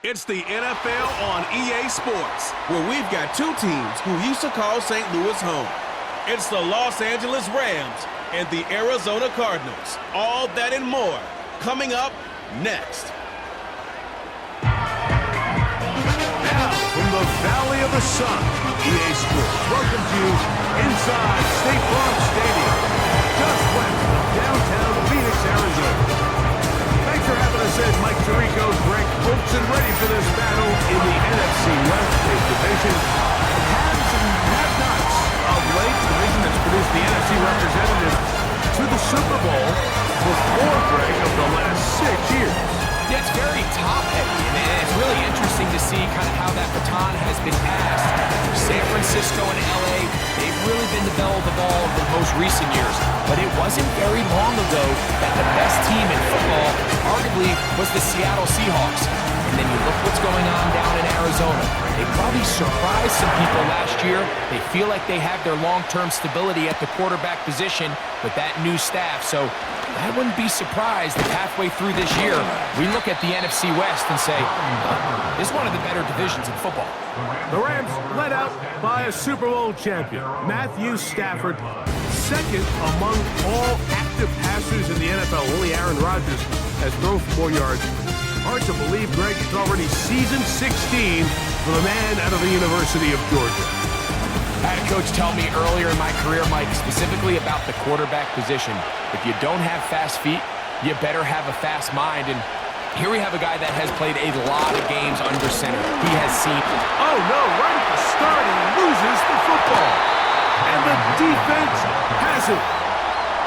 It's the NFL on EA Sports, where we've got two teams who used to call St. Louis home. It's the Los Angeles Rams and the Arizona Cardinals. All that and more coming up next. Now, from the Valley of the Sun, EA Sports welcome you inside State Farm Stadium, just west of downtown Phoenix, Arizona. Thanks for having us in, Mike Tirico, Greg Olson, ready for this battle in the NFC West division. Haves and have-nots of late, the division that's produced the NFC representative to the Super Bowl for 4, Greg, of the last 6 years. Yeah, it's very top-heavy, and it's really interesting to see kind of how that baton has been passed. San Francisco and LA, they've really been the belle of the ball of the most recent years. But it wasn't very long ago that the best team in football, arguably, was the Seattle Seahawks. And then you look what's going on down in Arizona. They probably surprised some people last year. They feel like they have their long-term stability at the quarterback position with that new staff. So I wouldn't be surprised if halfway through this year, we look at the NFC West and say, this is one of the better divisions in football. The Rams led out by a Super Bowl champion, Matthew Stafford, second among all active passers in the NFL. Only Aaron Rodgers has thrown for 4 yards. Hard to believe, Greg, it's already season 16 for the man out of the University of Georgia. I had a coach tell me earlier in my career, Mike, specifically about the quarterback position. If you don't have fast feet, you better have a fast mind. And here we have a guy that has played a lot of games under center. He has seen... Oh, no, right at the start, he loses the football. And the defense has it.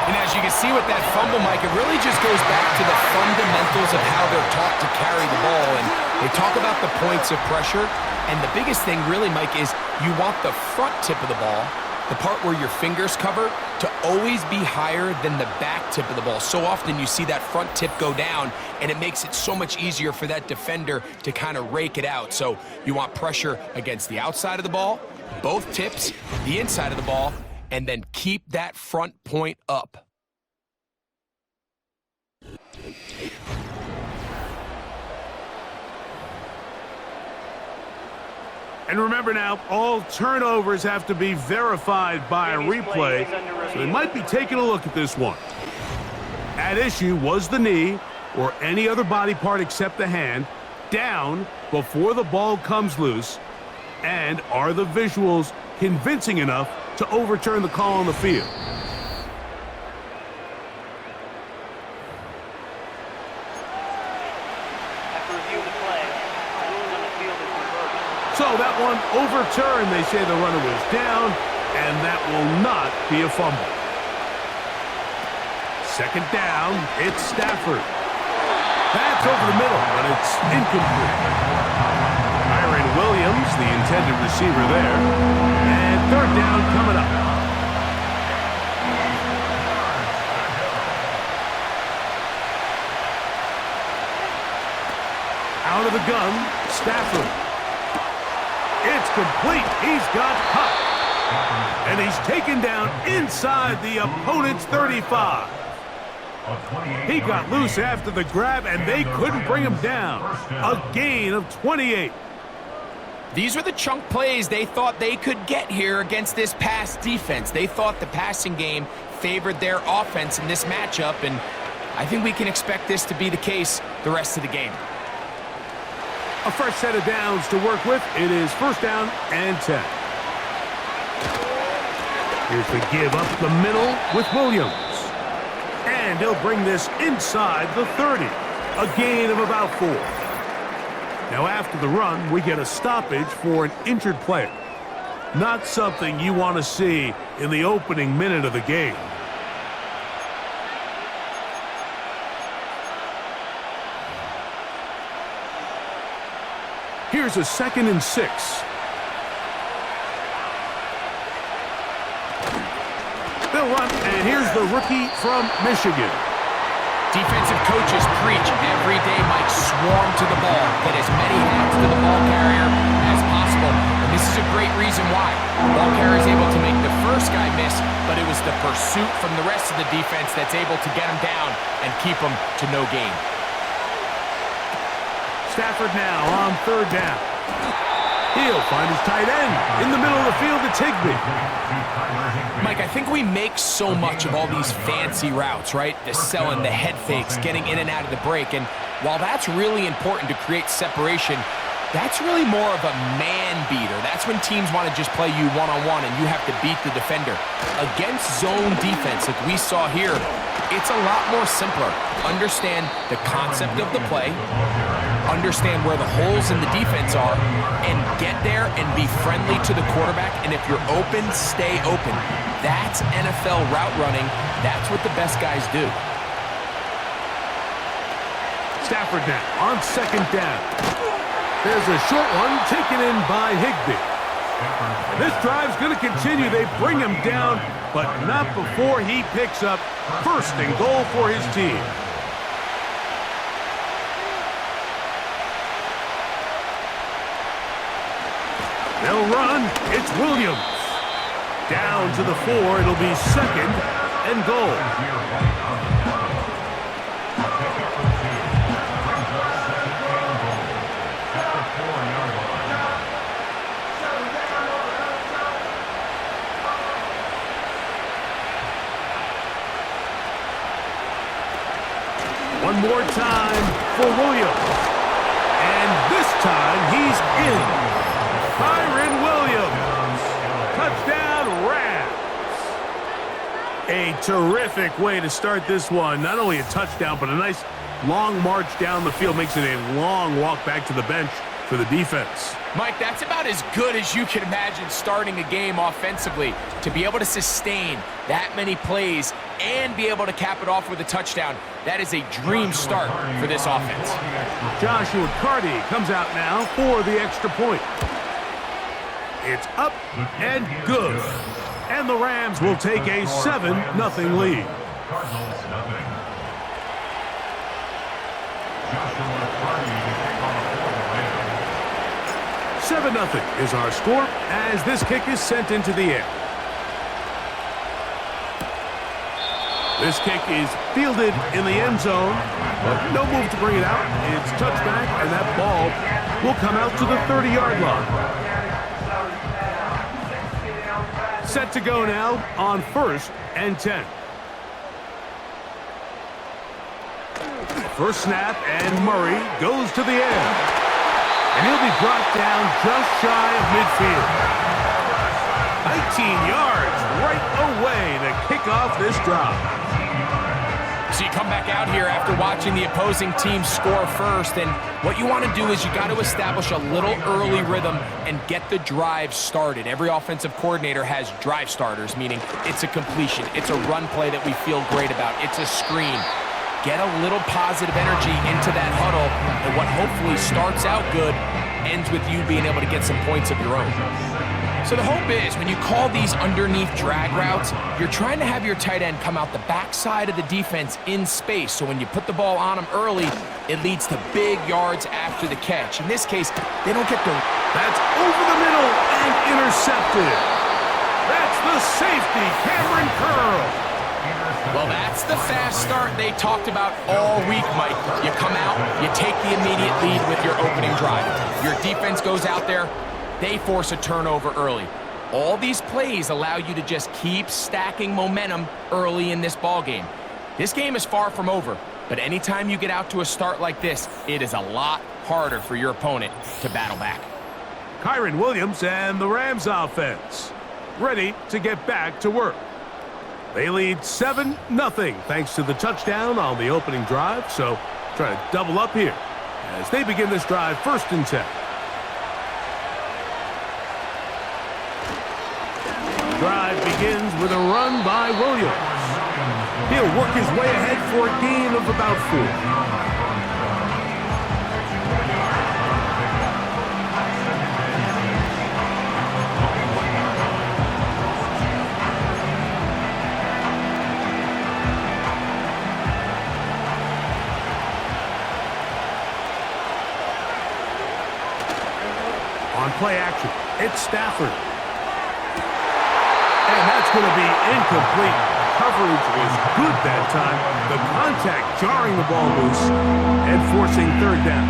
And as you can see with that fumble, Mike, it really just goes back to the fundamentals of how they're taught to carry the ball. And they talk about the points of pressure. And the biggest thing really, Mike, is you want the front tip of the ball, the part where your fingers cover, to always be higher than the back tip of the ball. So often you see that front tip go down, and it makes it so much easier for that defender to kind of rake it out. So you want pressure against the outside of the ball, both tips, the inside of the ball, and then keep that front point up. And remember now, all turnovers have to be verified by a replay, so they might be taking a look at this one. At issue was the knee, or any other body part except the hand, down before the ball comes loose, and are the visuals convincing enough to overturn the call on the field? After reviewing the play, the ruling on the field is reversed. So that one overturned. They say the runner was down, and that will not be a fumble. Second down, it's Stafford. That's over the middle, but it's incomplete. Kyren Williams, the intended receiver there. And third down coming up. Out of the gun, Stafford. It's complete. He's got Huck. And he's taken down inside the opponent's 35. He got loose after the grab, and they couldn't bring him down. A gain of 28. These are the chunk plays they thought they could get here against this pass defense. They thought the passing game favored their offense in this matchup, and I think we can expect this to be the case the rest of the game. A fresh set of downs to work with. It is first down and 10. Here's the give up the middle with Williams. And he'll bring this inside the 30. A gain of about 4. Now after the run, we get a stoppage for an injured player. Not something you want to see in the opening minute of the game. Here's a 2nd and 6. They'll run, and here's the rookie from Michigan. Defensive coaches preach every day, Mike, swarm to the ball. Get as many hands to the ball carrier as possible. And this is a great reason why. The ball carrier is able to make the first guy miss, but it was the pursuit from the rest of the defense that's able to get him down and keep him to no gain. Stafford now on third down. He'll find his tight end in the middle of the field. It's Higbee. Mike, I think we make so much of all these fancy routes, right? The selling, the head fakes, getting in and out of the break. And while that's really important to create separation, that's really more of a man beater. That's when teams want to just play you one-on-one and you have to beat the defender. Against zone defense, like we saw here, it's a lot more simpler. Understand the concept of the play, understand where the holes in the defense are, and get there and be friendly to the quarterback. And if you're open, stay open. That's NFL route running. That's what the best guys do. Stafford now on second down. There's a short one taken in by Higbee. This drive's going to continue. They bring him down, but not before he picks up first and goal for his team. They'll run. It's Williams. Down to the 4. It'll be second and goal. One more time for Williams. And this time he's in. Kyren Williams. Touchdown, Rams. A terrific way to start this one. Not only a touchdown, but a nice long march down the field. Makes it a long walk back to the bench for the defense. Mike, that's about as good as you can imagine starting a game offensively. To be able to sustain that many plays and be able to cap it off with a touchdown, that is a dream start for this offense. Joshua Carty comes out now for the extra point. It's up and good. And the Rams will take a 7-0 lead. 7-0 is our score as this kick is sent into the air. This kick is fielded in the end zone, but no move to bring it out. It's touchback, and that ball will come out to the 30-yard line. Set to go now on 1st and 10. First snap, and Murray goes to the air. And he'll be brought down just shy of midfield. 19 yards right away to kick off this drive. So you come back out here after watching the opposing team score first, and what you want to do is you got to establish a little early rhythm and get the drive started. Every offensive coordinator has drive starters, meaning it's a completion, it's a run play that we feel great about, it's a screen. Get a little positive energy into that huddle, and what hopefully starts out good ends with you being able to get some points of your own. So the hope is when you call these underneath drag routes, you're trying to have your tight end come out the backside of the defense in space. So when you put the ball on him early, it leads to big yards after the catch. In this case, they don't get the... That's over the middle and intercepted. That's the safety, Cameron Curl. Well, that's the fast start they talked about all week, Mike. You come out, you take the immediate lead with your opening drive. Your defense goes out there, they force a turnover early. All these plays allow you to just keep stacking momentum early in this ball game. This game is far from over, but anytime you get out to a start like this, it is a lot harder for your opponent to battle back. Kyren Williams and the Rams offense ready to get back to work. They lead 7-0 thanks to the touchdown on the opening drive, so try to double up here as they begin this drive 1st and 10. Drive begins with a run by Williams. He'll work his way ahead for a gain of about 4. On play action, it's Stafford. And that's going to be incomplete. Coverage was good that time. The contact jarring the ball loose and forcing 3rd down.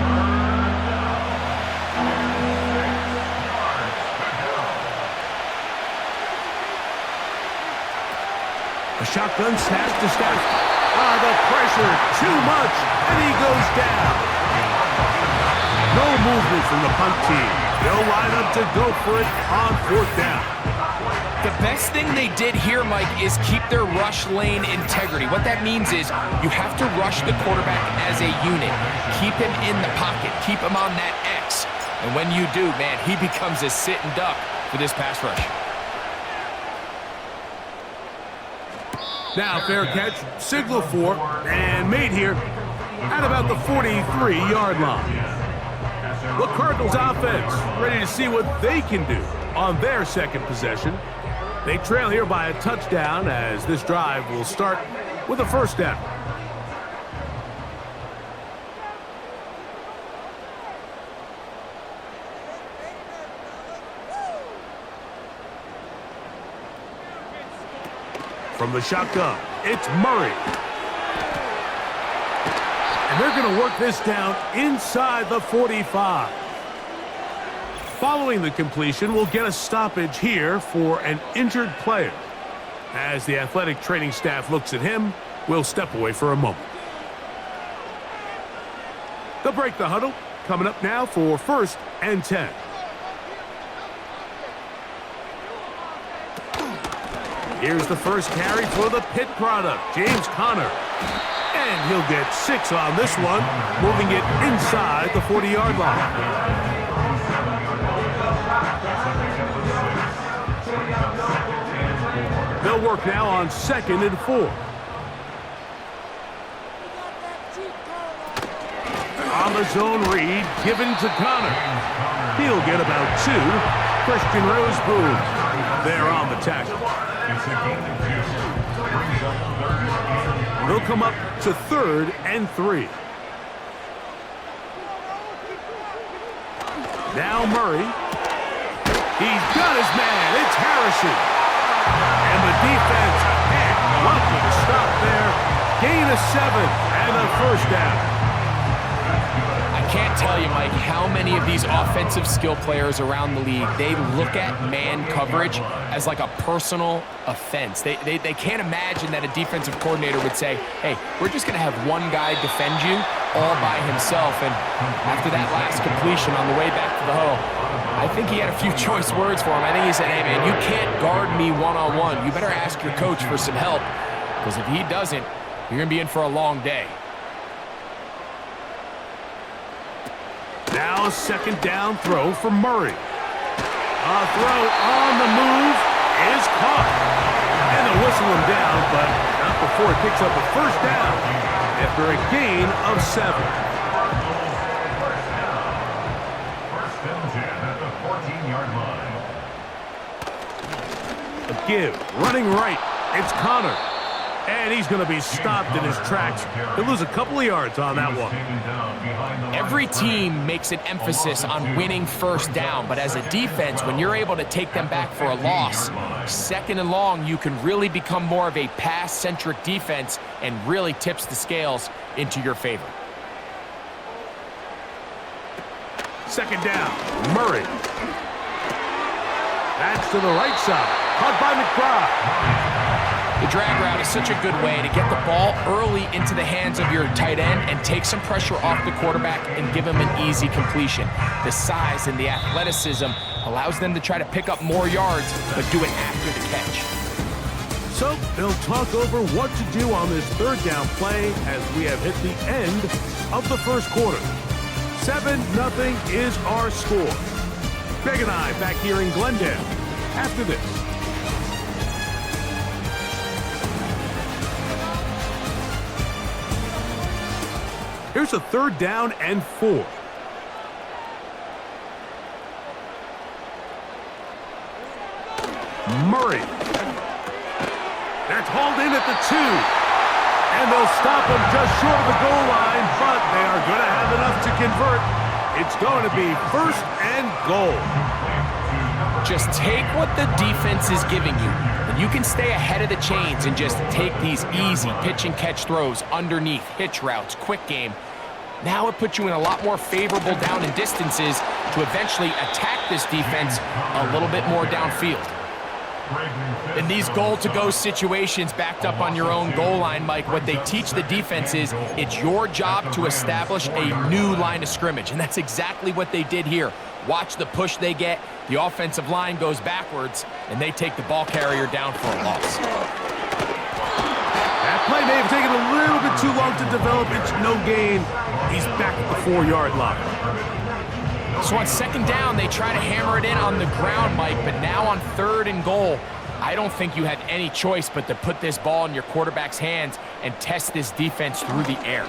shotgun snap to Steph. The pressure, too much, and he goes down. No movement from the punt team. They'll line up to go for it on 4th down. The best thing they did here, Mike, is keep their rush lane integrity. What that means is you have to rush the quarterback as a unit. Keep him in the pocket. Keep him on that X. And when you do, man, he becomes a sitting duck for this pass rush. Now, fair catch, signal for, and made here at about the 43-yard line. The Cardinals offense ready to see what they can do on their second possession. They trail here by a touchdown as this drive will start with a 1st down. From the shotgun, it's Murray. And they're going to work this down inside the 45. Following the completion, we'll get a stoppage here for an injured player. As the athletic training staff looks at him, we'll step away for a moment. They'll break the huddle. Coming up now for 1st and 10. Here's the first carry for the Pitt product, James Conner. And he'll get 6 on this one, moving it inside the 40-yard line. They'll work now on 2nd and 4. On the zone read, given to Conner. He'll get about 2. Christian Roseboom there on the tackle. They'll come up to 3rd and 3. Now Murray. He's got his man. It's Harrison. And the defense can't lucky to stop there. Gain of 7 and a 1st down. I can't tell you, Mike, how many of these offensive skill players around the league, they look at man coverage as like a personal offense. They can't imagine that a defensive coordinator would say, hey, we're just going to have one guy defend you all by himself. And after that last completion on the way back to the huddle, I think he had a few choice words for him. I think he said, hey, man, you can't guard me one-on-one. You better ask your coach for some help, because if he doesn't, you're going to be in for a long day. Now a 2nd down throw for Murray. A throw on the move is caught. And they'll whistle him down, but not before it picks up a 1st down after a gain of 7. 1st and 10 at the 14-yard line. A give, running right. It's Conner. And he's going to be stopped in his tracks. He'll lose a couple of yards on that one. Every team makes an emphasis on winning 1st down, but as a defense, when you're able to take them back for a loss, 2nd and long, you can really become more of a pass-centric defense and really tips the scales into your favor. 2nd down, Murray. That's to the right side. Caught by McBride. The drag route is such a good way to get the ball early into the hands of your tight end and take some pressure off the quarterback and give him an easy completion. The size and the athleticism allows them to try to pick up more yards, but do it after the catch. So they'll talk over what to do on this 3rd down play as we have hit the end of the 1st quarter. 7-0 is our score. Greg and I back here in Glendale after this. Here's a 3rd down and 4. Murray. That's hauled in at the 2. And they'll stop him just short of the goal line, but they are going to have enough to convert. It's going to be 1st and goal. Just take what the defense is giving you, and you can stay ahead of the chains and just take these easy pitch and catch throws underneath, hitch routes, quick game. Now it puts you in a lot more favorable down and distances to eventually attack this defense a little bit more downfield. In these goal-to-go situations backed up on your own goal line, Mike, what they teach the defense is it's your job to establish a new line of scrimmage, and that's exactly what they did here. Watch the push they get. The offensive line goes backwards, and they take the ball carrier down for a loss. That play may have taken a little bit too long to develop. It's no gain. He's back at the 4-yard line. So on second down, they try to hammer it in on the ground, Mike, but now on 3rd and goal, I don't think you had any choice but to put this ball in your quarterback's hands and test this defense through the air.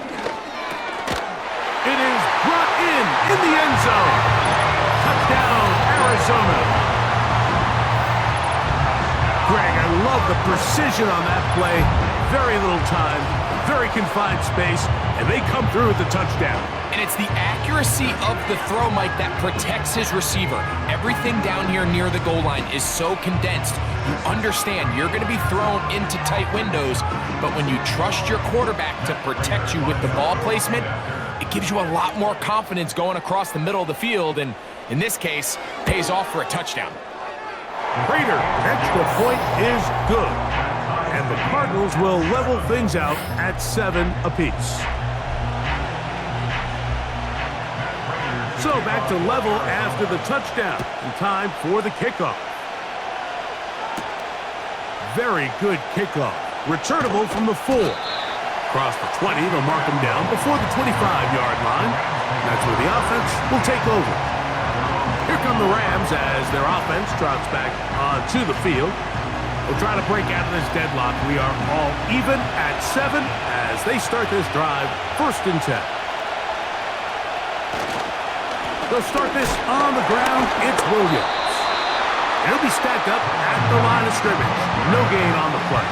It is brought in the end zone. Touchdown, Arizona. Greg, I love the precision on that play. Very little time, very confined space, and they come through with the touchdown. And it's the accuracy of the throw, Mike, that protects his receiver. Everything down here near the goal line is so condensed. You understand you're going to be thrown into tight windows, but when you trust your quarterback to protect you with the ball placement, it gives you a lot more confidence going across the middle of the field, and in this case, pays off for a touchdown. Prater, extra point is good. And the Cardinals will level things out at 7 apiece. So back to level after the touchdown. And time for the kickoff. Very good kickoff. Returnable from the 4. Across the 20, they'll mark him down before the 25-yard line. And that's where the offense will take over. Here come the Rams as their offense trots back onto the field. They'll try to break out of this deadlock. We are all even at 7 as they start this drive, 1st and 10. They'll start this on the ground. It's Williams. He'll be stacked up at the line of scrimmage. No gain on the play.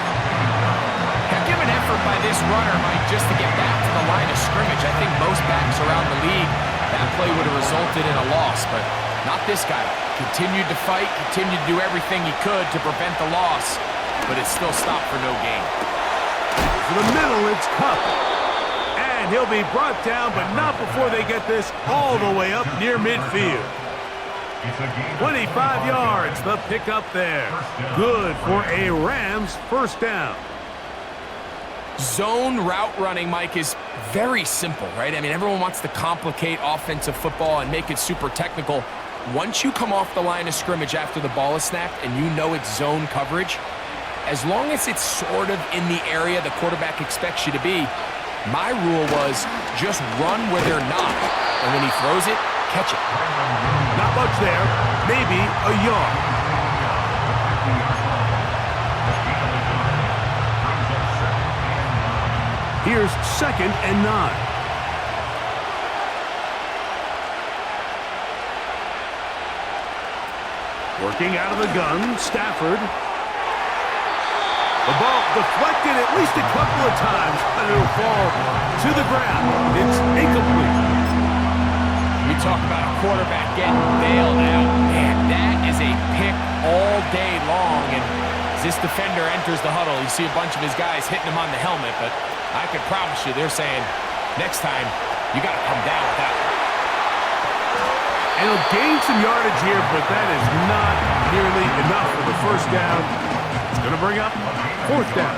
Now, give an effort by this runner, Mike, just to get back to the line of scrimmage. I think most backs around the league, that play would have resulted in a loss, but not this guy. Continued to fight, continued to do everything he could to prevent the loss, but it still stopped for no gain. To the middle, it's Cup. And he'll be brought down, but not before they get this all the way up near midfield. 25 yards, the pickup there. Good for a Rams 1st down. Zone route running, Mike, is very simple, right? I mean, everyone wants to complicate offensive football and make it super technical. Once you come off the line of scrimmage after the ball is snapped and you know it's zone coverage, as long as it's sort of in the area the quarterback expects you to be, my rule was just run where they're not. And when he throws it, catch it. Not much there. Maybe a yard. Here's 2nd and 9. Working out of the gun, Stafford. The ball deflected at least a couple of times, but it'll fall to the ground. It's incomplete. We talk about a quarterback getting bailed out. Man, that is a pick all day long. And as this defender enters the huddle, you see a bunch of his guys hitting him on the helmet, but I can promise you they're saying, next time, you got to come down with that one. And he'll gain some yardage here, but that is not nearly enough for the 1st down. It's going to bring up 4th down.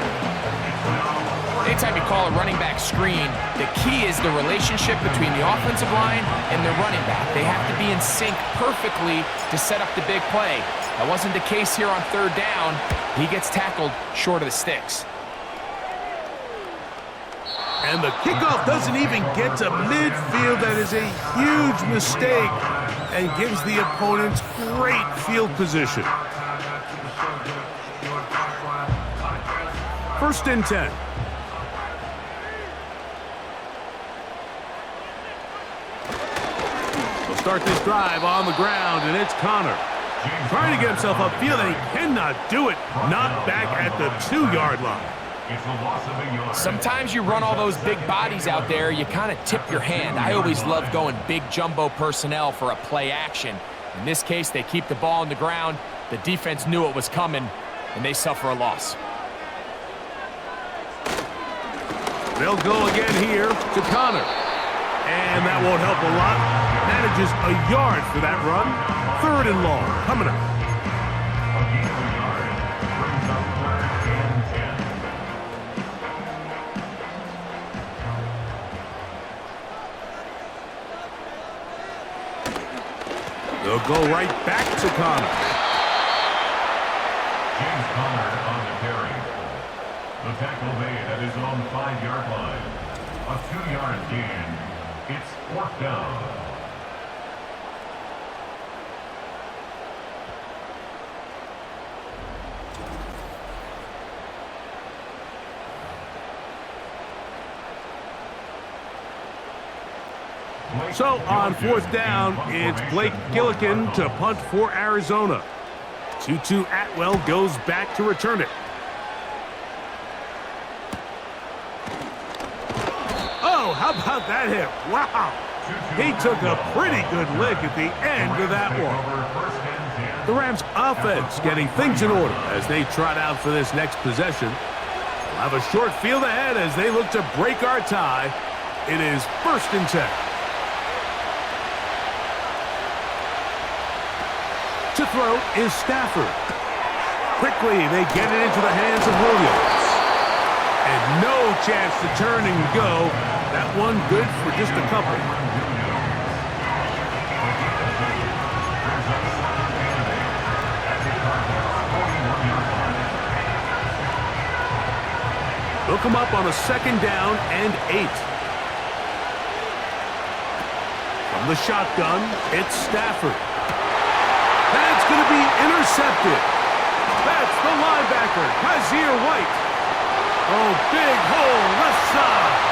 Anytime you call a running back screen, the key is the relationship between the offensive line and the running back. They have to be in sync perfectly to set up the big play. That wasn't the case here on 3rd down. He gets tackled short of the sticks. And the kickoff doesn't even get to midfield. That is a huge mistake and gives the opponents great field position. 1st and 10. They'll start this drive on the ground, and it's Connor. Trying to get himself upfield, and he cannot do it. Knocked back at the 2-yard line. Sometimes you run all those big bodies out there, you kind of tip your hand. I always love going big jumbo personnel for a play action. In this case, they keep the ball on the ground. The defense knew it was coming, and they suffer a loss. They'll go again here to Connor. And that won't help a lot. Manages a yard for that run. 3rd and long, coming up. They'll go right back to Connor. James Conner on the carry. The tackle made at his own 5-yard line. A 2-yard gain. It's 4th down. So on 4th down, it's Blake Gillikin to punt for Arizona. Tutu Atwell goes back to return it. Oh, how about that hit? Wow. He took a pretty good lick at the end of that one. The Rams offense getting things in order as they trot out for this next possession. We'll have a short field ahead as they look to break our tie. It is 1st and 10. To throw is Stafford. Quickly, they get it into the hands of Williams. And no chance to turn and go. That one good for just a couple. They'll come up on a 2nd down and 8. From the shotgun, it's Stafford. That's going to be intercepted. That's the linebacker, Kazir White. Oh, big hole, left side.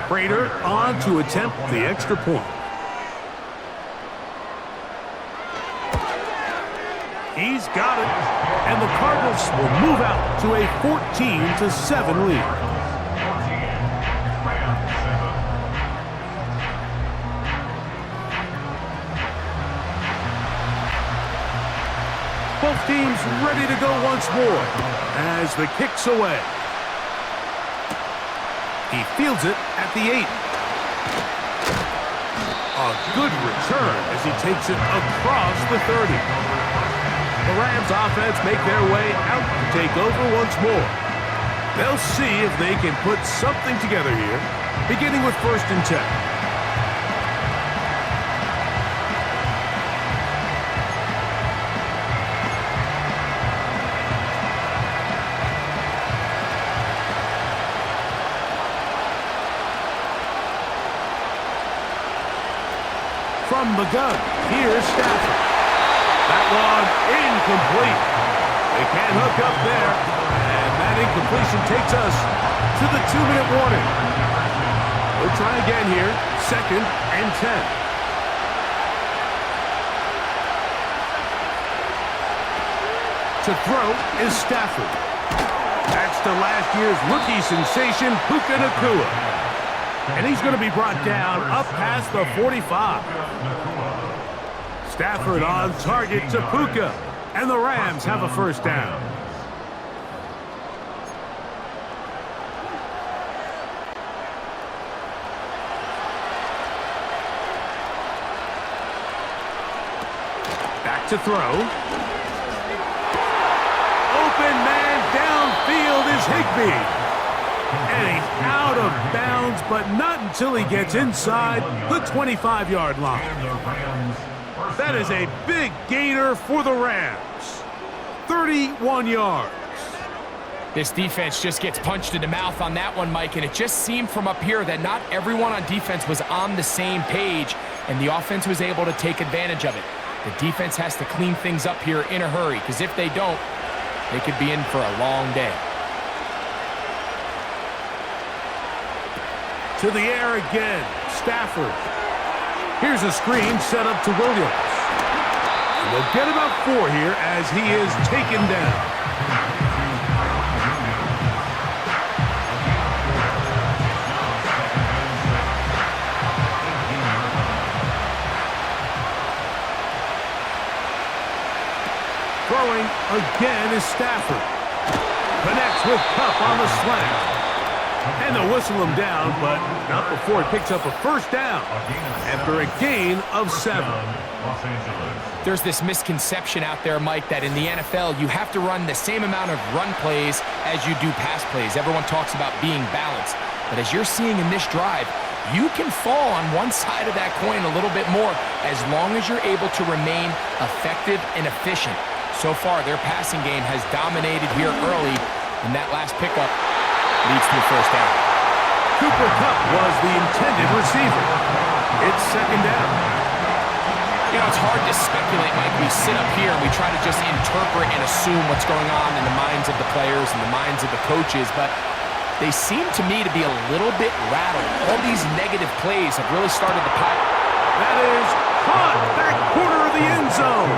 Prater on to attempt the extra point. He's got it. And the Cardinals will move out to a 14-7 lead. Both teams ready to go once more as the kick's away. He fields it at the 8. A good return as he takes it across the 30. The Rams offense make their way out to take over once more. They'll see if they can put something together here, beginning with 1st and 10. From the gun, here's Stafford. That one incomplete. They can't hook up there. And that incompletion takes us to the 2-minute warning. We'll try again here. 2nd and 10. To throw is Stafford. That's to last year's rookie sensation, Puka Nacua. And he's going to be brought down up past the 45. Stafford on target to Puka. And the Rams have a 1st down. Back to throw. Open man downfield is Higbee. And he's out of bounds, but not until he gets inside the 25-yard line. That is a big gainer for the Rams. 31 yards. This defense just gets punched in the mouth on that one, Mike, and it just seemed from up here that not everyone on defense was on the same page, and the offense was able to take advantage of it. The defense has to clean things up here in a hurry, because if they don't, they could be in for a long day. To the air again, Stafford. Here's a screen set up to Williams. And they'll get about 4 here as he is taken down. Throwing again is Stafford. Connects with Cup on the slant. And they'll whistle him down, but not before he picks up a first down after a gain of 7. Los Angeles. There's this misconception out there, Mike, that in the NFL, you have to run the same amount of run plays as you do pass plays. Everyone talks about being balanced. But as you're seeing in this drive, you can fall on one side of that coin a little bit more as long as you're able to remain effective and efficient. So far, their passing game has dominated here early, and that last pickup leads to a first down. Cooper Kupp was the intended receiver. It's second down. You know, it's hard to speculate, Mike. We sit up here and we try to just interpret and assume what's going on in the minds of the players and the minds of the coaches, but they seem to me to be a little bit rattled. All these negative plays have really started to pile. That is caught back corner of the end zone.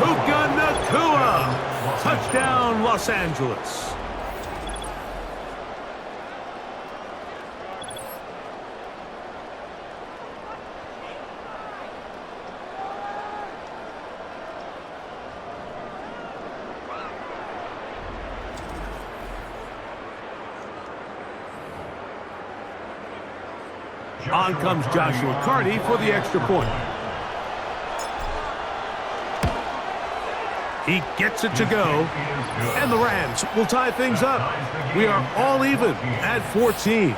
Puka Nacua. Touchdown, Los Angeles. On comes Joshua Carty for the extra point. He gets it to go, and the Rams will tie things up. We are all even at 14.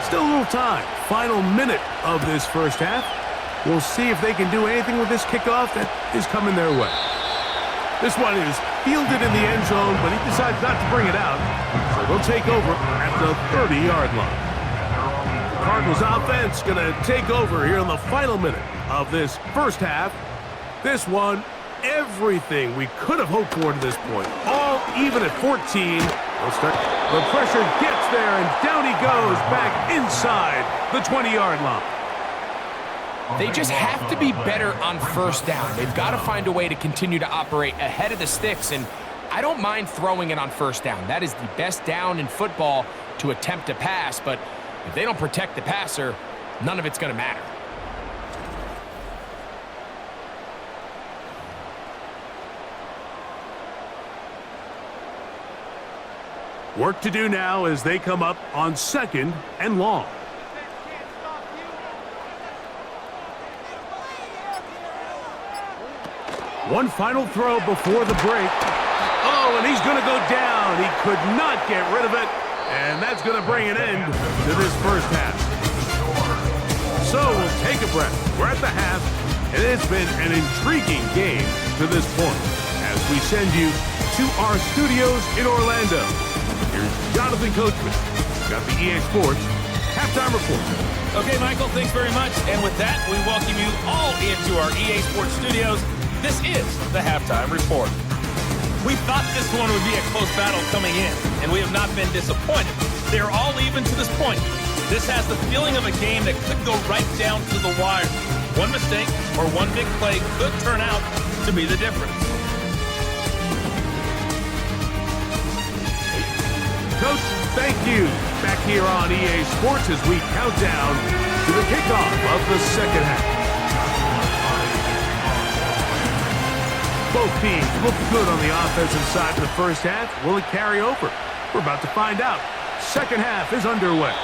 Still a little time. Final minute of this first half. We'll see if they can do anything with this kickoff that is coming their way. This one is fielded in the end zone, but he decides not to bring it out. So they'll take over at the 30-yard line. The Cardinals offense going to take over here in the final minute of this first half. This one, everything we could have hoped for to this point. All even at 14. They'll start. The pressure gets there, and down he goes back inside the 20-yard line. They just have to be better on first down. They've got to find a way to continue to operate ahead of the sticks, and I don't mind throwing it on first down. That is the best down in football to attempt to pass, but if they don't protect the passer, none of it's going to matter. Work to do now as they come up on 2nd and long. One final throw before the break. Oh, and he's going to go down. He could not get rid of it, and that's going to bring an end to this first half. So we'll take a breath. We're at the half, and it's been an intriguing game to this point as we send you to our studios in Orlando. Here's Jonathan Coachman. Got the EA Sports Halftime Report. Okay, Michael, thanks very much. And with that, we welcome you all into our EA Sports studios. This is the Halftime Report. We thought this one would be a close battle coming in, and we have not been disappointed. They're all even to this point. This has the feeling of a game that could go right down to the wire. One mistake or one big play could turn out to be the difference. Coach, thank you. Back here on EA Sports as we count down to the kickoff of the second half. Both teams look good on the offensive side of the first half. Will it carry over? We're about to find out. Second half is underway.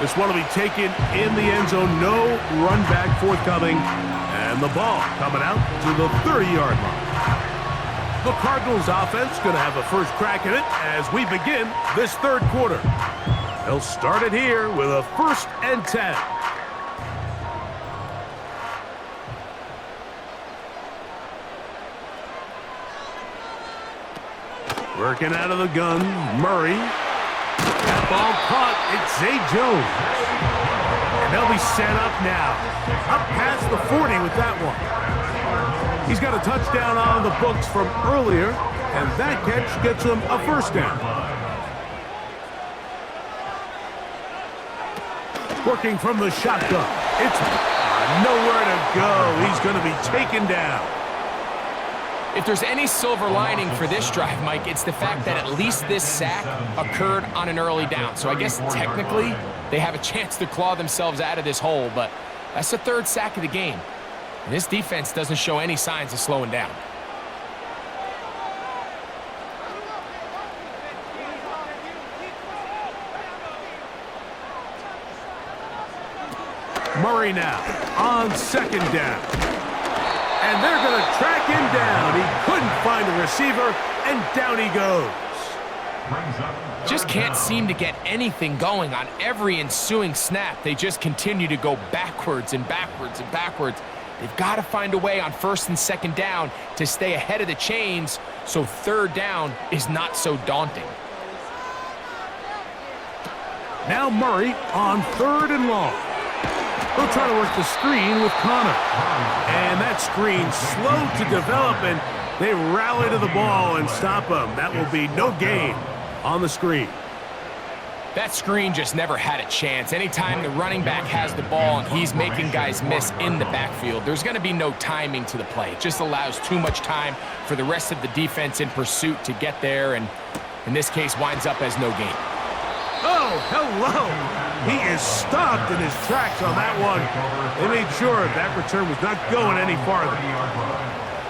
This one will be taken in the end zone. No run back forthcoming. And the ball coming out to the 30-yard line. The Cardinals offense going to have a first crack at it as we begin this third quarter. They'll start it here with a 1st and 10. Working out of the gun, Murray. That ball caught. It's Zay Jones. And they'll be set up now. Up past the 40 with that one. He's got a touchdown on the books from earlier, and that catch gets him a first down. Working from the shotgun. It's nowhere to go. He's going to be taken down. If there's any silver lining for this drive, Mike, it's the fact that at least this sack occurred on an early down. So I guess technically they have a chance to claw themselves out of this hole, but that's the third sack of the game. And this defense doesn't show any signs of slowing down. Murray now on second down. And they're going to track him down. He couldn't find the receiver, and down he goes. Just can't seem to get anything going on every ensuing snap. They just continue to go backwards and backwards and backwards. They've got to find a way on first and second down to stay ahead of the chains so third down is not so daunting. Now Murray on third and long. He'll try to work the screen with Connor. And that screen slow to develop, and they rally to the ball and stop him. That will be no gain on the screen. That screen just never had a chance. Anytime the running back has the ball and he's making guys miss in the backfield, there's going to be no timing to the play. It just allows too much time for the rest of the defense in pursuit to get there, and in this case winds up as no gain. Oh, hello. He is stopped in his tracks on that one. They made sure that return was not going any farther.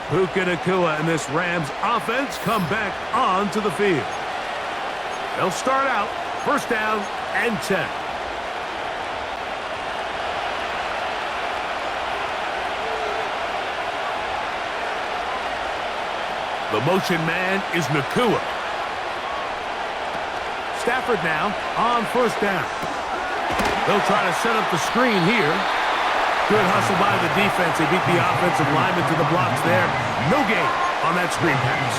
Puka Nacua and this Rams offense come back onto the field. They'll start out first down and 10. The motion man is Nacua. Stafford now on first down. They'll try to set up the screen here. Good hustle by the defense. They beat the offensive lineman to the blocks there. No gain on that screen pass.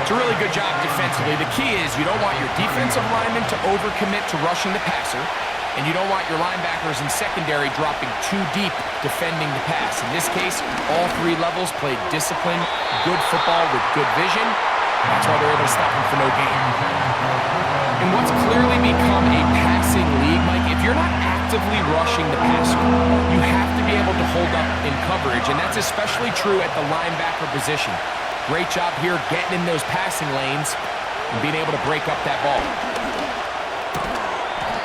It's a really good job defensively. The key is you don't want your defensive linemen to overcommit to rushing the passer, and you don't want your linebackers in secondary dropping too deep defending the pass. In this case, all three levels played disciplined, good football with good vision. That's why they're able to stop him for no gain. In what's clearly become a passing league, Mike, if you're not actively rushing the passer, you have to be able to hold up in coverage, and that's especially true at the linebacker position. Great job here getting in those passing lanes and being able to break up that ball.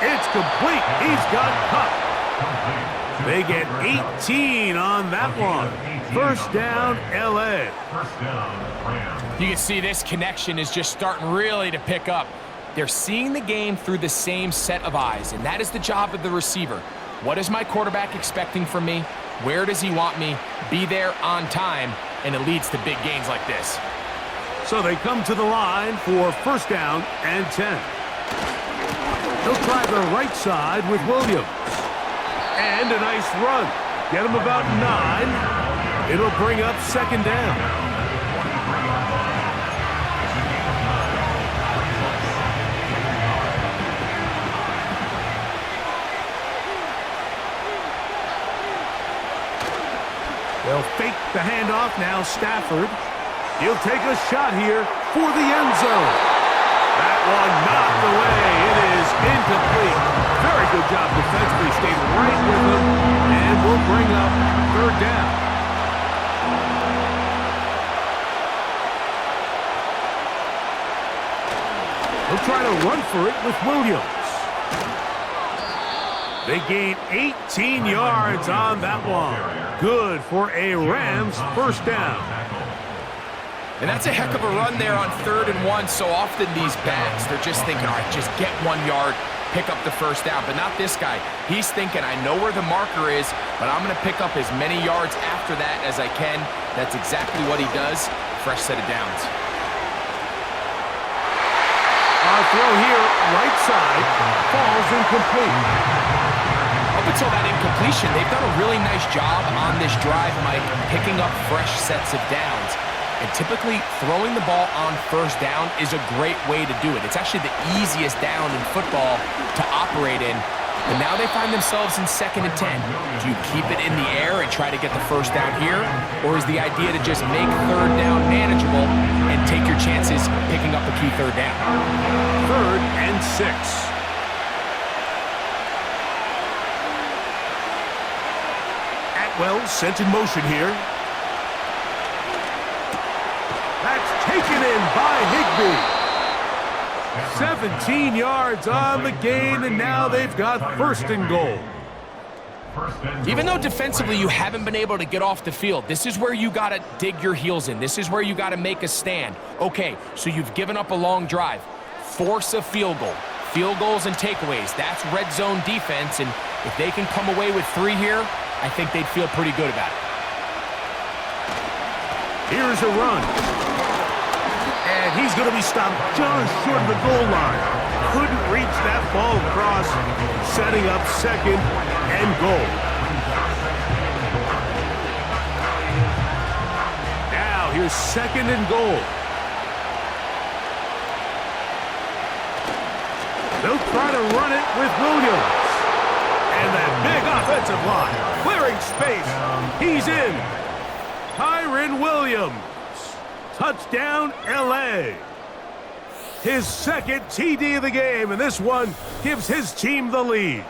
It's complete. He's got cut. They get 18 on that one. First down, L.A. You can see this connection is just starting really to pick up. They're seeing the game through the same set of eyes, and that is the job of the receiver. What is my quarterback expecting from me? Where does he want me? Be there on time, and it leads to big gains like this. So they come to the line for first down and 10. They'll try the right side with Williams. And a nice run. Get him about 9. It'll bring up second down. They'll fake the handoff now. Stafford. He'll take a shot here for the end zone. That one knocked away. It is incomplete. Very good job defensively. Stayed right with him. And will bring up third down. He'll try to run for it with Williams. They gain 18 yards on that one. Good for a Rams first down. And that's a heck of a run there on 3rd and 1. So often these backs, they're just thinking, all right, just get 1 yard, pick up the first down. But not this guy. He's thinking, I know where the marker is, but I'm going to pick up as many yards after that as I can. That's exactly what he does. Fresh set of downs. Our throw here, right side, falls incomplete. Up until that incompletion, they've done a really nice job on this drive, Mike, picking up fresh sets of downs. And typically, throwing the ball on first down is a great way to do it. It's actually the easiest down in football to operate in. But now they find themselves in 2nd and 10. Do you keep it in the air and try to get the first down here? Or is the idea to just make 3rd down manageable and take your chances picking up a key 3rd down? 3rd and 6. Atwell sent in motion here. in by Higbee. 17 yards on the gain, and now they've got first and goal. Even though defensively you haven't been able to get off the field, this is where you got to dig your heels in. This is where you got to make a stand. Okay, so you've given up a long drive. Force a field goal. Field goals and takeaways. That's red zone defense, and if they can come away with 3 here, I think they'd feel pretty good about it. Here's a run. And he's going to be stopped just short of the goal line. Couldn't reach that ball across, setting up second and goal. Now here's second and goal. They'll try to run it with Williams. And that big offensive line, clearing space. He's in. Kyren Williams. Touchdown, L.A. His second TD of the game, and this one gives his team the lead.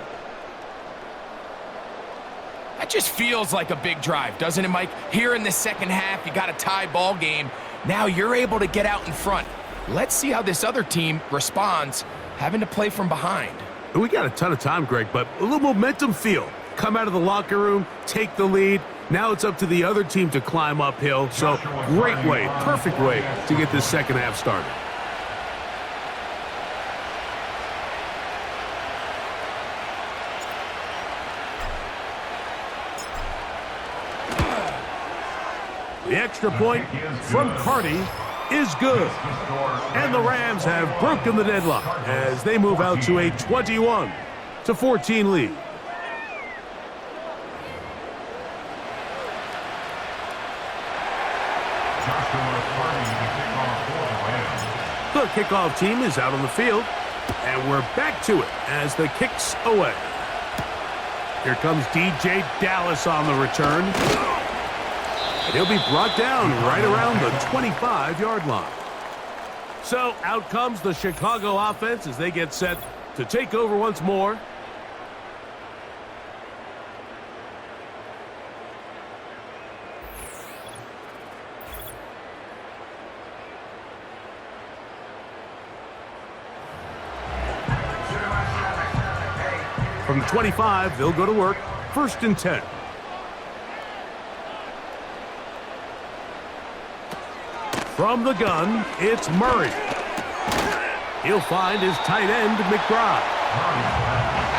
That just feels like a big drive, doesn't it, Mike? Here in the second half, you got a tie ball game. Now you're able to get out in front. Let's see how this other team responds, having to play from behind. We got a ton of time, Greg, but a little momentum feel. Come out of the locker room, take the lead. Now it's up to the other team to climb uphill. So great way, perfect way to get this second half started. The extra point from Cardi is good. And the Rams have broken the deadlock as they move out to a 21-14 lead. The kickoff team is out on the field, and we're back to it as the kick's away. Here comes DJ Dallas on the return. And he'll be brought down right around the 25-yard line. So out comes the Chicago offense as they get set to take over once more. From the 25, they'll go to work. First and 10. From the gun, it's Murray. He'll find his tight end, McBride.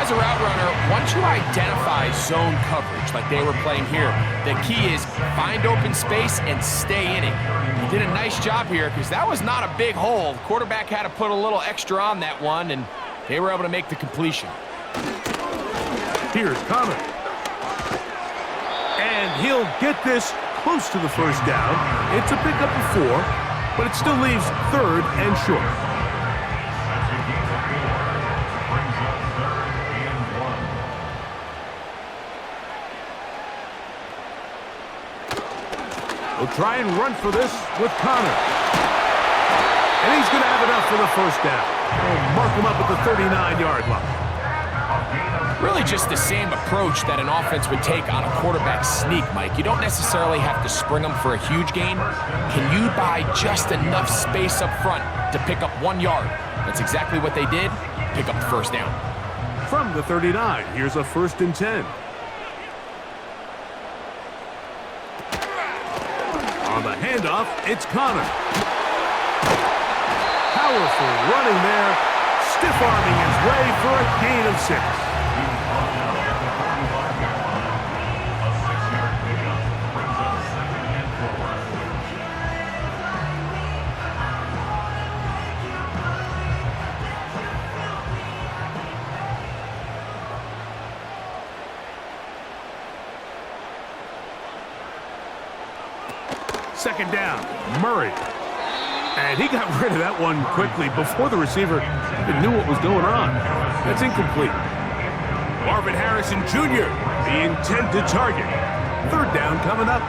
As a route runner, once you identify zone coverage like they were playing here, the key is find open space and stay in it. He did a nice job here because that was not a big hole. The quarterback had to put a little extra on that one, and they were able to make the completion. Here's Connor. And he'll get this close to the first down. It's a pickup of 4, but it still leaves third and short. We'll try and run for this with Connor. And he's going to have enough for the first down. We'll mark him up at the 39-yard line. Really just the same approach that an offense would take on a quarterback sneak, Mike. You don't necessarily have to spring them for a huge gain. Can you buy just enough space up front to pick up 1 yard? That's exactly what they did. Pick up the first down. From the 39, here's a first and 10. On the handoff, it's Connor. Powerful running there, stiff-arming his way for a gain of 6. Second down, Murray. And he got rid of that one quickly before the receiver even knew what was going on. That's incomplete. Marvin Harrison Jr., the intended target. Third down coming up.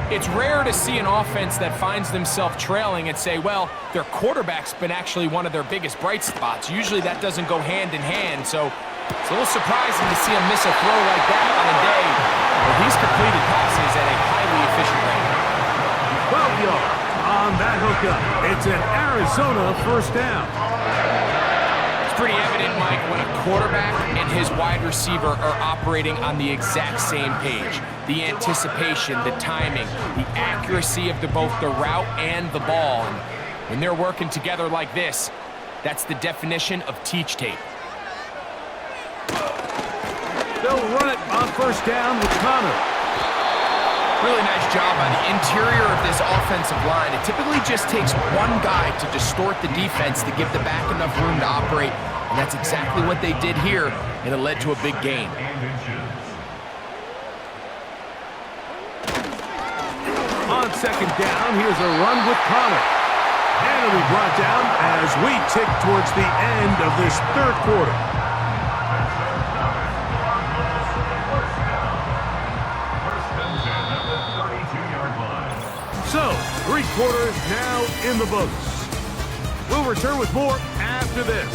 It's rare to see an offense that finds themselves trailing and say, well, their quarterback's been actually one of their biggest bright spots. Usually that doesn't go hand in hand, so it's a little surprising to see him miss a throw like that on a day where he's completed passes at a highly efficient rate. 12 yards on that hookup. It's an Arizona first down. It's pretty evident, Mike, when a quarterback and his wide receiver are operating on the exact same page. The anticipation, the timing, the accuracy of both the route and the ball. And when they're working together like this, that's the definition of teach tape. They'll run it on first down with Connor. Really nice job on the interior of this offensive line. It typically just takes one guy to distort the defense to give the back enough room to operate, and that's exactly what they did here, and it led to a big gain. On second down, here's a run with Connor. And it'll be brought down as we tick towards the end of this third quarter. So, 3 quarters now in the books. We'll return with more after this.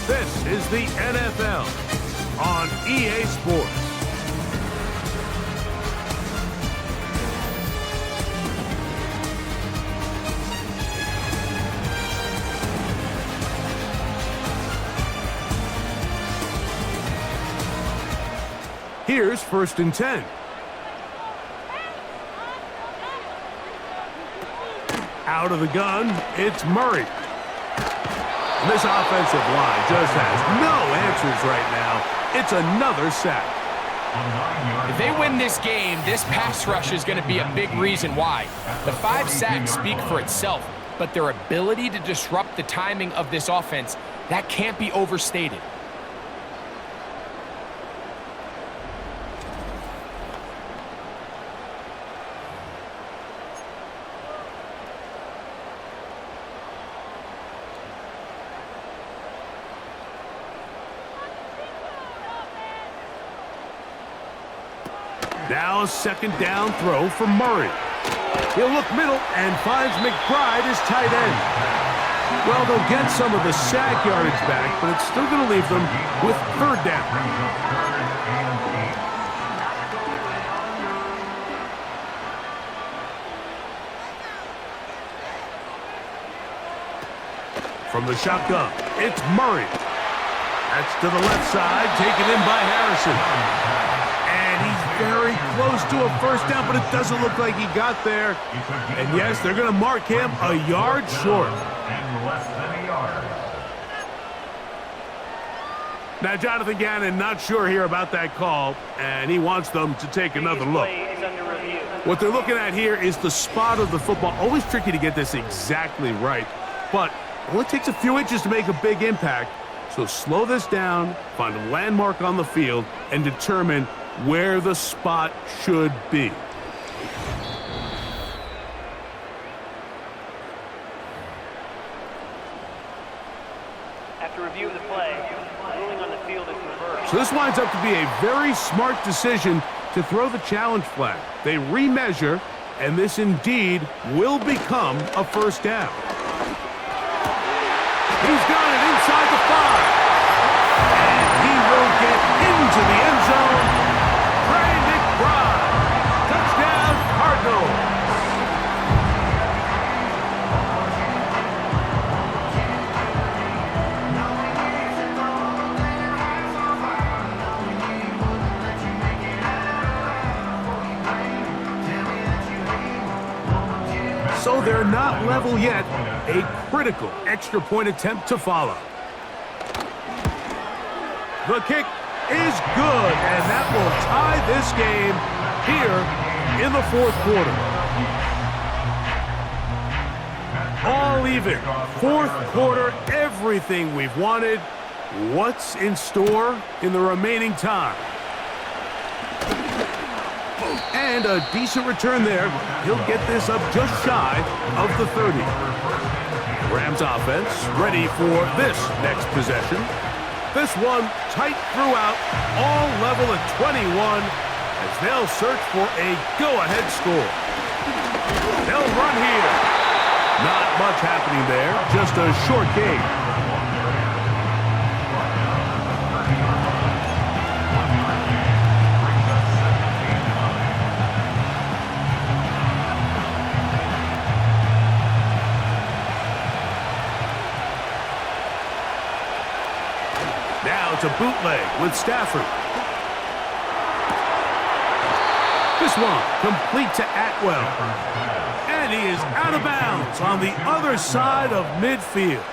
This is the NFL on EA Sports. Here's 1st and 10. Out of the gun, it's Murray. And this offensive line just has no answers right now. It's another sack. If they win this game, this pass rush is going to be a big reason why. The 5 sacks speak for itself, but their ability to disrupt the timing of this offense, that can't be overstated. Now a second down throw for Murray. He'll look middle and finds McBride as tight end. Well, they'll get some of the sack yardage back, but it's still going to leave them with 3rd down. From the shotgun, it's Murray. That's to the left side, taken in by Harrison. Very close to a first down, but it doesn't look like he got there. And yes, they're going to mark him a yard short. And less than a yard. Now, Jonathan Gannon not sure here about that call, and he wants them to take another look. What they're looking at here is the spot of the football. Always tricky to get this exactly right, but it only takes a few inches to make a big impact. So slow this down, find a landmark on the field, and determine where the spot should be. After review of the play, ruling on the field is reversed. So this winds up to be a very smart decision to throw the challenge flag. They remeasure, and this indeed will become a first down. He's got it inside the 5. And he will get into the end zone. Touchdown, Cardinals. So they're not level yet. A critical extra point attempt to follow. The kick is good, and that will tie this game here in the 4th quarter. All even. 4th quarter, everything we've wanted. What's in store in the remaining time? And a decent return there. He'll get this up just shy of the 30. Rams offense ready for this next possession. This one tight throughout, all level at 21 as they'll search for a go-ahead score. They'll run here. Not much happening there, just a short gain. Now it's a bootleg with Stafford. This one complete to Atwell. And he is out of bounds on the other side of midfield.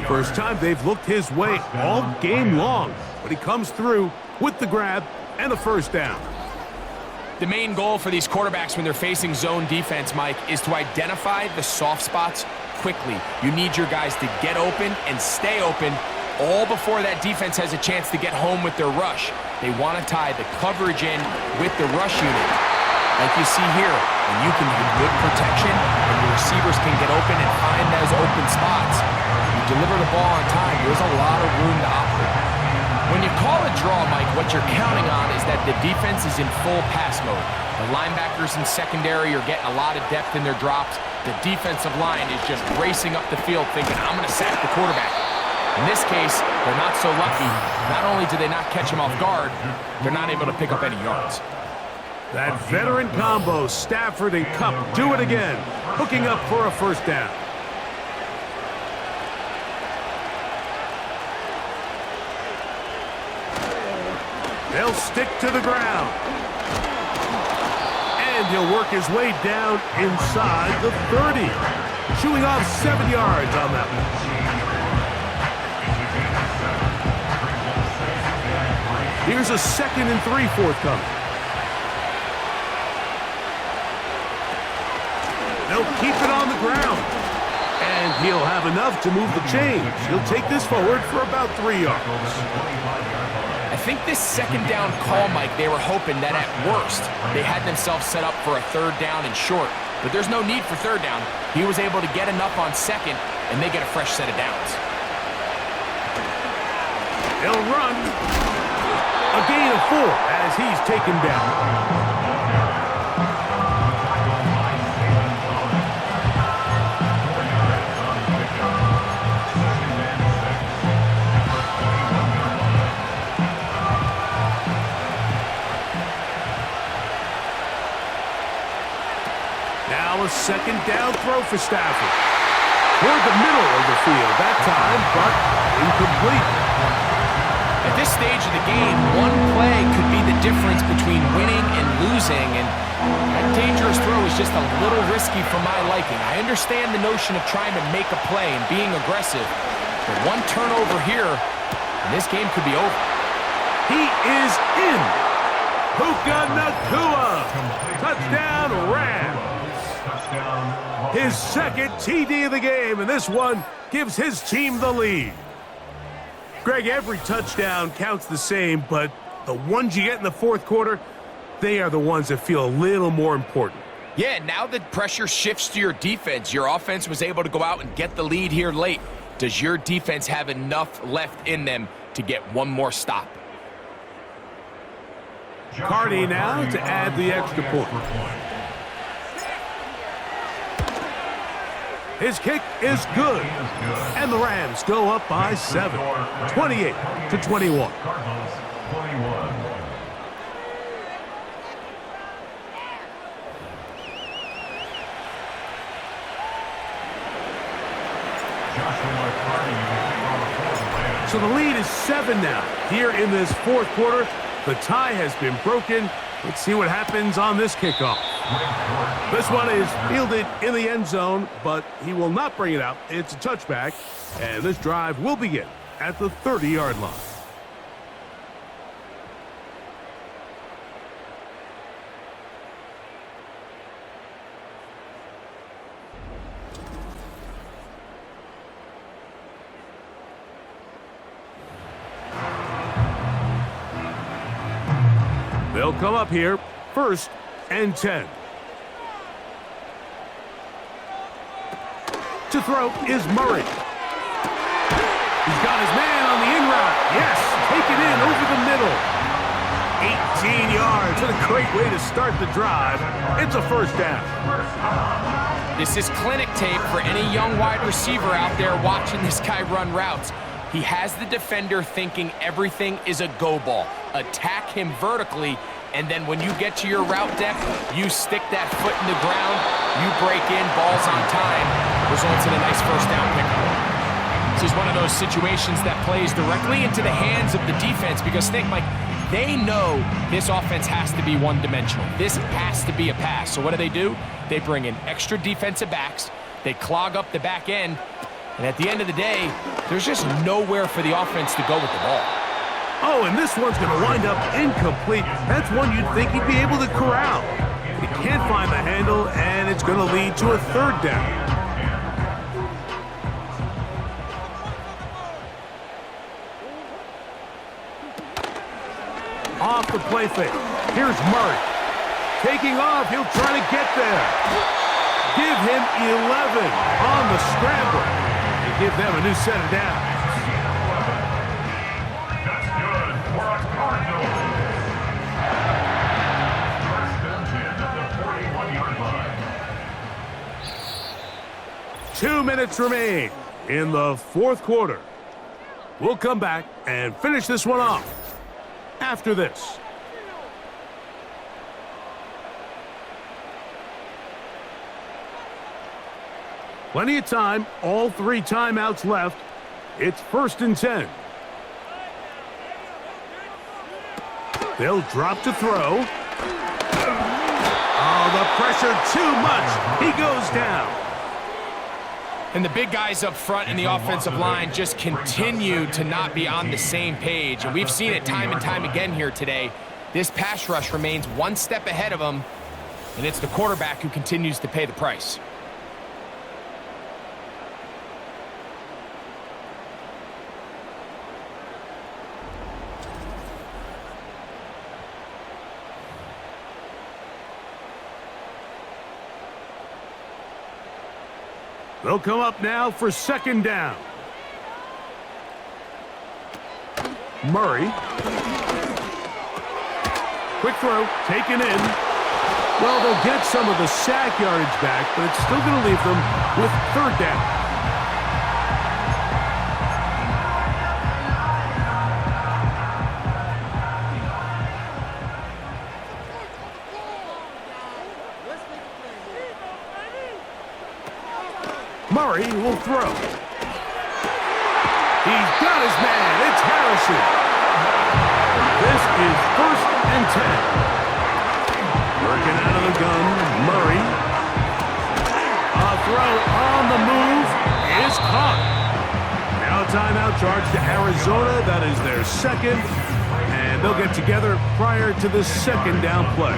First time they've looked his way all game long, but he comes through with the grab and the first down. The main goal for these quarterbacks when they're facing zone defense, Mike, is to identify the soft spots quickly. You need your guys to get open and stay open all before that defense has a chance to get home with their rush. They want to tie the coverage in with the rush unit. Like you see here, when you can have good protection and your receivers can get open and find those open spots, you deliver the ball on time, there's a lot of room to operate. When you call a draw, Mike, what you're counting on is that the defense is in full pass mode. The linebackers in secondary are getting a lot of depth in their drops. The defensive line is just racing up the field thinking, I'm going to sack the quarterback. In this case, they're not so lucky. Not only do they not catch him off guard, they're not able to pick up any yards. That veteran combo, Stafford and Kupp, do it again, hooking up for a first down. They'll stick to the ground. And he'll work his way down inside the 30. Chewing off 7 yards on that one. Here's a 2nd and 3 forthcoming. They'll keep it on the ground. And he'll have enough to move the chains. He'll take this forward for about 3 yards. I think this second down call, Mike, they were hoping that at worst they had themselves set up for a 3rd down and short. But there's no need for 3rd down. He was able to get enough on 2nd, and they get a fresh set of downs. They'll run. A gain of 4 as he's taken down. Now a 2nd down throw for Stafford. Toward the middle of the field that time, but incomplete. At this stage of the game, one play could be the difference between winning and losing, and that dangerous throw is just a little risky for my liking. I understand the notion of trying to make a play and being aggressive, but one turnover here, and this game could be over. He is in. Puka Nacua. Touchdown, Rams. His 2nd TD of the game, and this one gives his team the lead. Greg, every touchdown counts the same, but the ones you get in the 4th quarter, they are the ones that feel a little more important. Yeah, now that pressure shifts to your defense, your offense was able to go out and get the lead here late. Does your defense have enough left in them to get one more stop? Cardi now to add the extra point. His kick is good. And the Rams go up by 7, 28-21. Cardinals 21. So the lead is 7 now. Here in this 4th quarter, the tie has been broken. Let's see what happens on this kickoff. This one is fielded in the end zone, but he will not bring it out. It's a touchback, and this drive will begin at the 30-yard line. They'll come up here, 1st and 10. To throw is Murray. He's got his man on the in route. Yes, take it in over the middle. 18 yards. What a great way to start the drive. It's a 1st down. This is clinic tape for any young wide receiver out there watching this guy run routes. He has the defender thinking everything is a go ball. Attack him vertically, and then when you get to your route depth, you stick that foot in the ground, you break in, balls on time, results in a nice 1st down pickup. This is one of those situations that plays directly into the hands of the defense because think, Mike, they know this offense has to be one-dimensional. This has to be a pass. So what do? They bring in extra defensive backs. They clog up the back end. And at the end of the day, there's just nowhere for the offense to go with the ball. Oh, and this one's going to wind up incomplete. That's one you'd think he'd be able to corral. He can't find the handle, and it's going to lead to a third down. Off the play fake. Here's Murray. Taking off, he'll try to get there. Give him 11 on the scramble. And give them a new set of downs. That's good for a Cardinals. First and 10 at the 41-yard line. 2 minutes remain in the fourth quarter. We'll come back and finish this one off after this. Plenty of time, all 3 timeouts left. It's 1st and 10. They'll drop to throw. Oh, the pressure too much. He goes down. And the big guys up front in the offensive line just continue to not be on the same page. And we've seen it time and time again here today. This pass rush remains one step ahead of them, and it's the quarterback who continues to pay the price. They'll come up now for 2nd down. Murray. Quick throw, taken in. Well, they'll get some of the sack yardage back, but it's still going to leave them with 3rd down. Murray will throw. He's got his man. It's Harrison. This is 1st and 10. Working out of the gun, Murray. A throw on the move is caught. Now a timeout charge to Arizona. That is their 2nd. And they'll get together prior to the 2nd down play.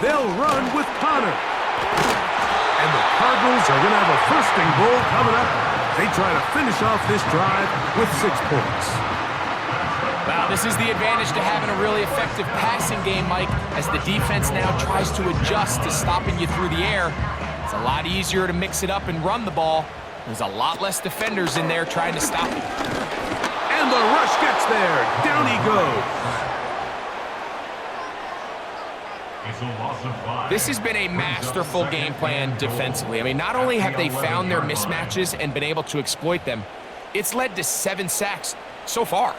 They'll run with Connor. And the Cardinals are going to have a 1st and goal coming up. They try to finish off this drive with 6 points. Wow, this is the advantage to having a really effective passing game, Mike, as the defense now tries to adjust to stopping you through the air. It's a lot easier to mix it up and run the ball. There's a lot less defenders in there trying to stop it. And the rush gets there. Down he goes. This has been a masterful game plan defensively. I mean, not only have they found their mismatches and been able to exploit them, it's led to 7 sacks so far.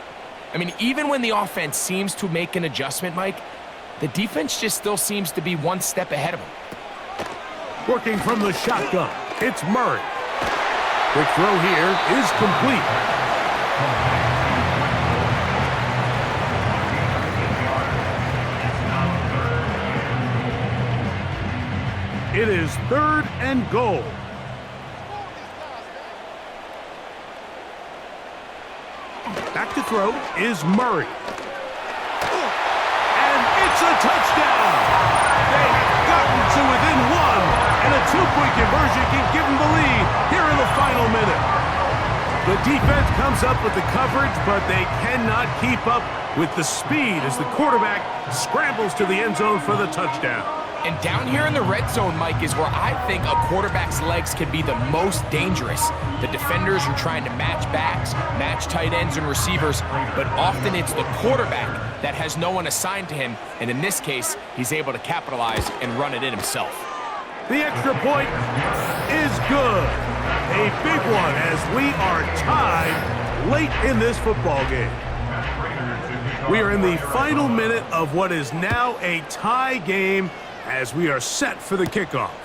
I mean, even when the offense seems to make an adjustment, Mike, the defense just still seems to be one step ahead of them. Working from the shotgun, it's Murray. Quick throw here is complete. It is 3rd and goal. Back to throw is Murray. And it's a touchdown. They have gotten to within 1, and a 2-point conversion can give them the lead here in the final minute. The defense comes up with the coverage, but they cannot keep up with the speed as the quarterback scrambles to the end zone for the touchdown. And down here in the red zone, Mike, is where I think a quarterback's legs can be the most dangerous. The defenders are trying to match backs, match tight ends and receivers, but often it's the quarterback that has no one assigned to him, and in this case, he's able to capitalize and run it in himself. The extra point is good. A big one as we are tied late in this football game. We are in the final minute of what is now a tie game as we are set for the kickoff.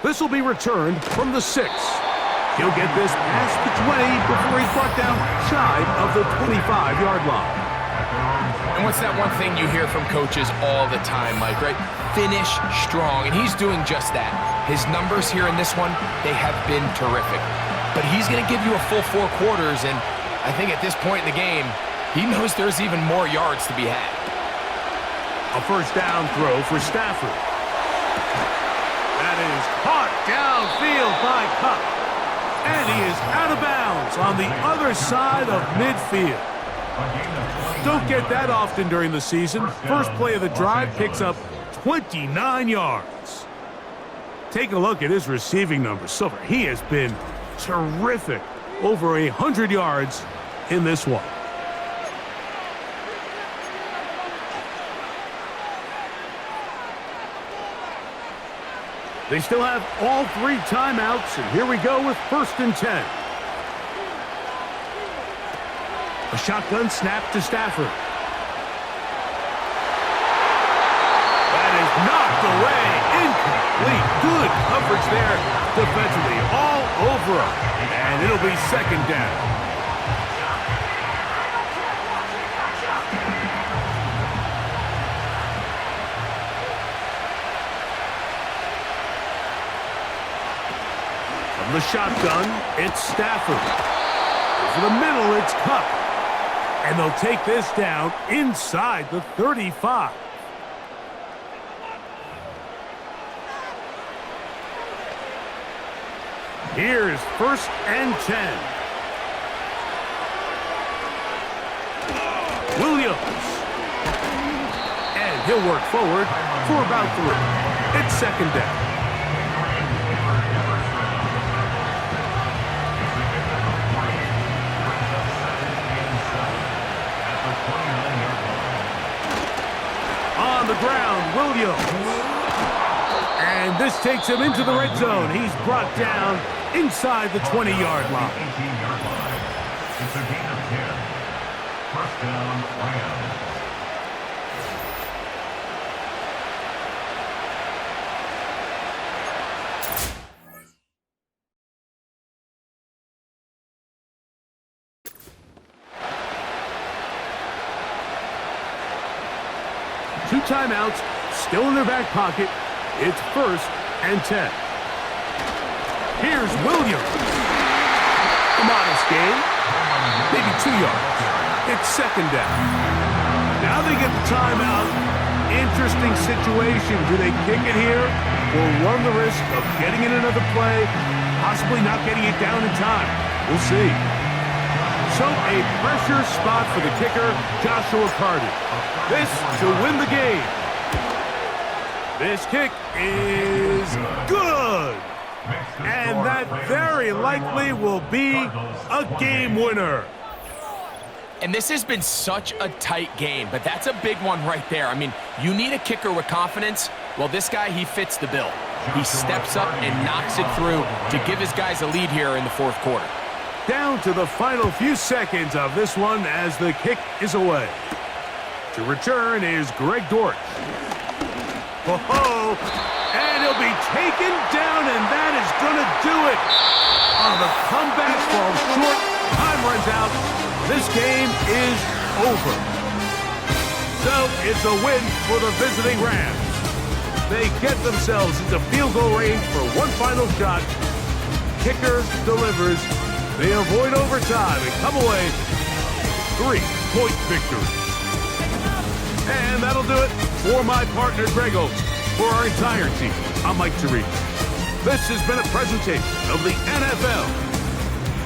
This will be returned from the 6. He'll get this past the 20 before he's brought down shy of the 25-yard line. And what's that one thing you hear from coaches all the time, Mike, right? Finish strong, and he's doing just that. His numbers here in this one, they have been terrific. But he's going to give you a full 4 quarters, and I think at this point in the game, he knows there's even more yards to be had. A first down throw for Stafford. That is caught downfield by Cup. And he is out of bounds on the other side of midfield. Don't get that often during the season. First play of the drive picks up 29 yards. Take a look at his receiving numbers. So far, he has been terrific. Over 100 yards in this one. They still have all 3 timeouts, and here we go with 1st and 10. A shotgun snap to Stafford. That is knocked away. Incomplete. Good coverage there defensively. All over him. And it'll be 2nd down. From the shotgun, it's Stafford. Over the middle, it's Cup. And they'll take this down inside the 35. Here's 1st and 10. Williams. And he'll work forward for about 3. It's 2nd down. On the ground, Williams. And this takes him into the red zone. He's brought down inside the 20-yard line. 18-yard line. It's a gain of 10. First down, Rams. Two timeouts, still in their back pocket. It's 1st and 10. Here's Williams. A modest gain, maybe 2 yards. It's 2nd down. Now they get the timeout. Interesting situation. Do they kick it here or run the risk of getting in another play, possibly not getting it down in time? We'll see. So a pressure spot for the kicker, Joshua Cardinals. This to win the game. This kick is good. And that very likely will be a game winner. And this has been such a tight game, but that's a big one right there. I mean, you need a kicker with confidence. Well, this guy, he fits the bill. He steps up and knocks it through to give his guys a lead here in the 4th quarter. Down to the final few seconds of this one as the kick is away. To return is Greg Dortch. Oh, and he'll be taken down, and that is going to do it. Oh, the comeback falls short. Time runs out. This game is over. So it's a win for the visiting Rams. They get themselves into field goal range for one final shot. Kicker delivers. They avoid overtime and come away 3-point victory. And that'll do it for my partner, Greg Oates. For our entire team, I'm Mike Tariq. This has been a presentation of the NFL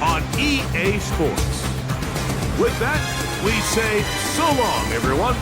on EA Sports. With that, we say so long, everyone.